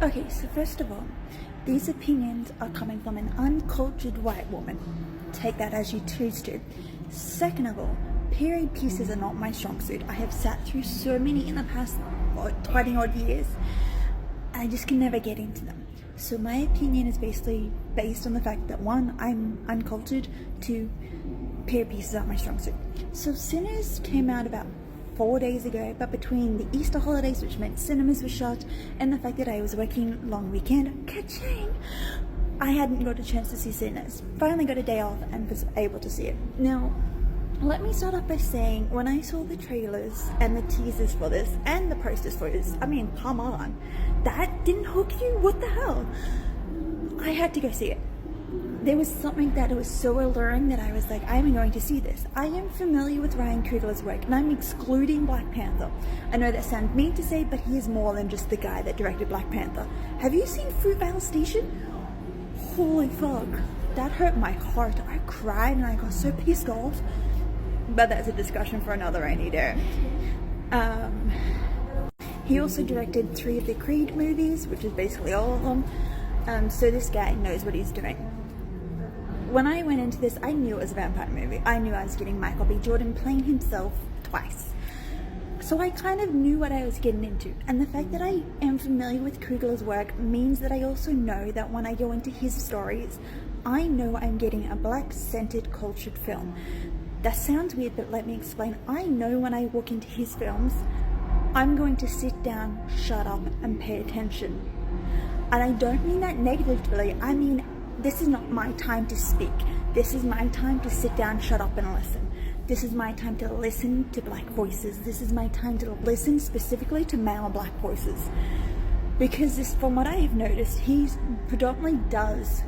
Okay, so first of all, these opinions are coming from an uncultured white woman. Take that as you choose to. Second of all, period pieces are not my strong suit. I have sat through so many in the past 20 odd years. I just can never get into them. So my opinion is basically based on the fact that one, I'm uncultured, two, period pieces aren't my strong suit. So Sinners came out about 4 days ago, but between the Easter holidays, which meant cinemas were shut, and the fact that I was working long weekend, ka-ching, I hadn't got a chance to see Sinners. Finally got a day off and was able to see it. Now, let me start off by saying, when I saw the trailers and the teasers for this and the posters for this, I mean, come on, that didn't hook you? What the hell? I had to go see it. There was something that was so alluring that I was like, I'm going to see this. I am familiar with Ryan Coogler's work, and I'm excluding Black Panther. I know that sounds mean to say, but he is more than just the guy that directed Black Panther. Have you seen Fruitvale Station? Holy fuck, that hurt my heart. I cried and I got so pissed off. But that's a discussion for another rainy day. He also directed 3 of the Creed movies, which is basically all of them. So this guy knows what he's doing. When I went into this, I knew it was a vampire movie. I knew I was getting Michael B. Jordan playing himself twice. So I kind of knew what I was getting into. And the fact that I am familiar with Coogler's work means that I also know that when I go into his stories, I know I'm getting a black-centered cultured film. That sounds weird, but let me explain. I know when I walk into his films, I'm going to sit down, shut up, and pay attention. And I don't mean that negatively. I mean, this is not my time to speak. This is my time to sit down, shut up, and listen. This is my time to listen to black voices. This is my time to listen specifically to male black voices. Because this, from what I have noticed, he predominantly does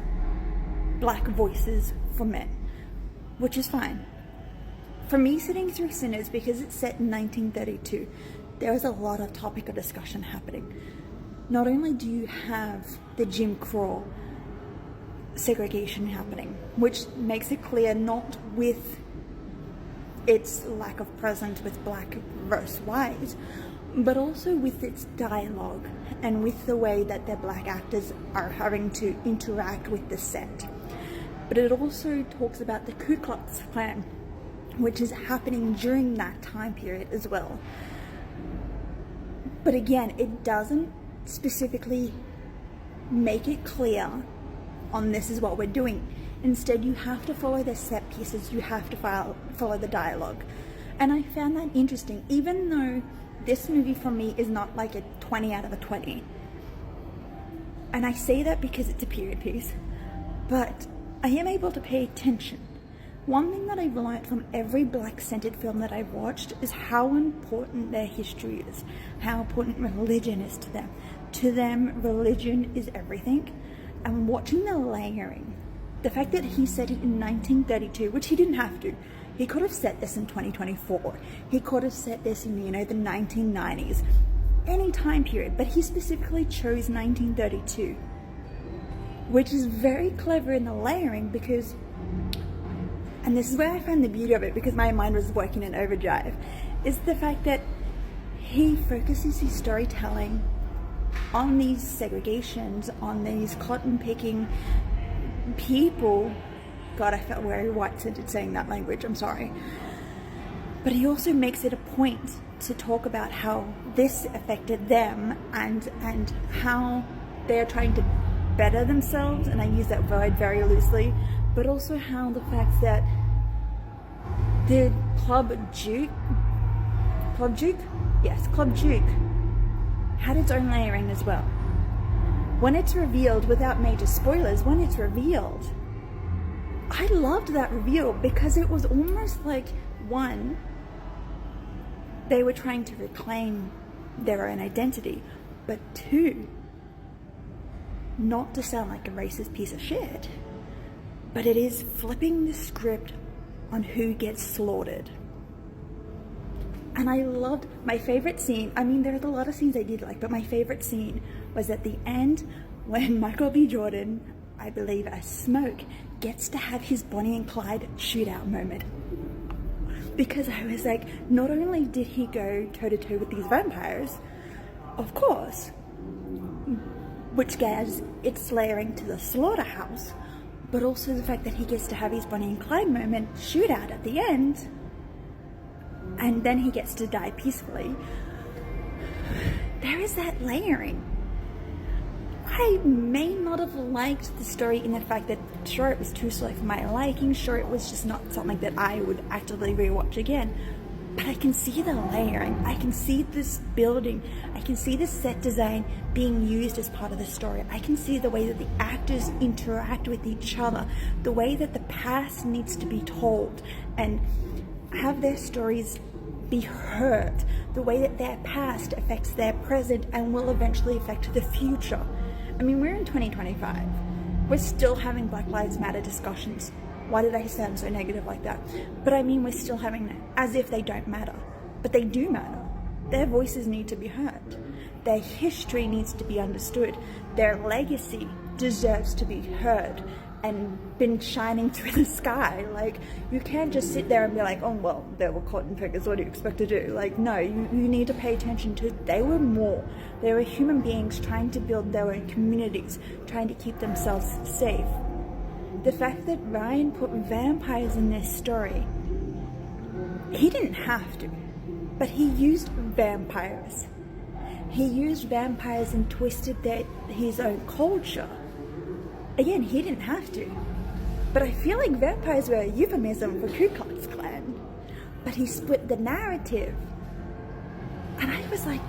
black voices for men, which is fine. For me, sitting through Sinners, because it's set in 1932, there was a lot of topic of discussion happening. Not only do you have the Jim Crow segregation happening, which makes it clear not with its lack of presence with black versus white, but also with its dialogue and with the way that the black actors are having to interact with the set. But it also talks about the Ku Klux Klan, which is happening during that time period as well. But again, it doesn't specifically make it clear on this is what we're doing. Instead, you have to follow the set pieces, you have to follow the dialogue. And I found that interesting, even though this movie for me is not like a 20 out of a 20. And I say that because it's a period piece, but I am able to pay attention. One thing that I've learned from every black-centered film that I've watched is how important their history is, how important religion is to them. To them, religion is everything. And watching the layering, the fact that he said it in 1932, which he didn't have to. He could have set this in 2024. He could have set this in, the 1990s, any time period, but he specifically chose 1932, which is very clever in the layering because, and this is where I find the beauty of it because my mind was working in overdrive, is the fact that he focuses his storytelling on these segregations, on these cotton picking people. God, I felt very white-centered saying that language, I'm sorry. But he also makes it a point to talk about how this affected them and how they're trying to better themselves, and I use that word very loosely, but also how the fact that the Club Duke had its own layering as well. When it's revealed, without major spoilers, when it's revealed, I loved that reveal because it was almost like, one, they were trying to reclaim their own identity, but two, not to sound like a racist piece of shit, but it is flipping the script on who gets slaughtered. And I loved my favorite scene. I mean, there's a lot of scenes I did like, but my favorite scene was at the end when Michael B. Jordan, I believe as Smoke, gets to have his Bonnie and Clyde shootout moment. Because I was like, not only did he go toe-to-toe with these vampires, of course, which adds its layering to the slaughterhouse, but also the fact that he gets to have his Bonnie and Clyde moment, shootout at the end, and then he gets to die peacefully. There is that layering. I may not have liked the story in the fact that, sure, it was too slow for my liking, sure, it was just not something that I would actively rewatch again, but I can see the layering, I can see this building, I can see the set design being used as part of the story, I can see the way that the actors interact with each other, the way that the past needs to be told and have their stories be heard, the way that their past affects their present and will eventually affect the future. I mean, we're in 2025. We're still having Black Lives Matter discussions. Why did I sound so negative like that? But I mean, we're still having them as if they don't matter. But they do matter. Their voices need to be heard. Their history needs to be understood. Their legacy deserves to be heard and been shining through the sky. Like, you can't just sit there and be like, oh, well, they were cotton pickers, what do you expect to do? Like, no, you need to pay attention to, they were more. They were human beings trying to build their own communities, trying to keep themselves safe. The fact that Ryan put vampires in this story, he didn't have to, but he used vampires. He used vampires and twisted his own culture. Again, he didn't have to, but I feel like vampires were a euphemism for Ku Klux Klan. But he split the narrative, and I was like,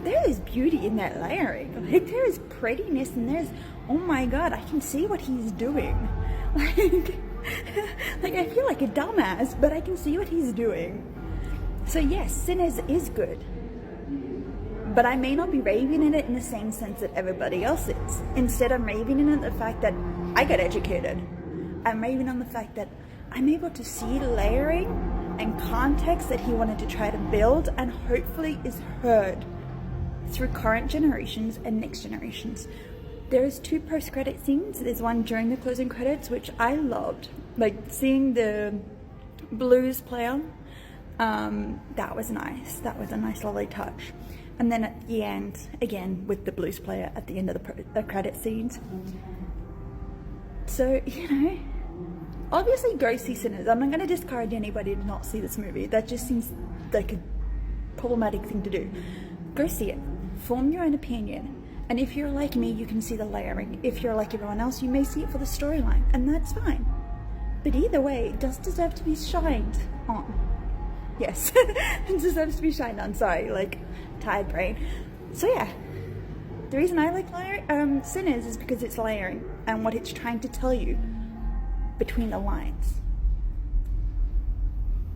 there is beauty in that layering. Like, there is prettiness, and there's, oh my god, I can see what he's doing. Like I feel like a dumbass, but I can see what he's doing. So yes, Sinners is good. But I may not be raving in it in the same sense that everybody else is. Instead, I'm raving in it the fact that I got educated. I'm raving on the fact that I'm able to see layering and context that he wanted to try to build and hopefully is heard through current generations and next generations. There's 2 post-credit scenes. There's one during the closing credits, which I loved. Like, seeing the blues player, that was nice. That was a nice, lovely touch. And then at the end, again, with the blues player at the end of the credit scenes. So, you know, obviously go see Sinners. I'm not going to discourage anybody to not see this movie. That just seems like a problematic thing to do. Go see it. Form your own opinion. And if you're like me, you can see the layering. If you're like everyone else, you may see it for the storyline. And that's fine. But either way, it does deserve to be shined on. Yes, it deserves to be shined on. Sorry, like, tired brain. So yeah, the reason I like Sinners is because it's layering and what it's trying to tell you between the lines.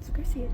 So go see it.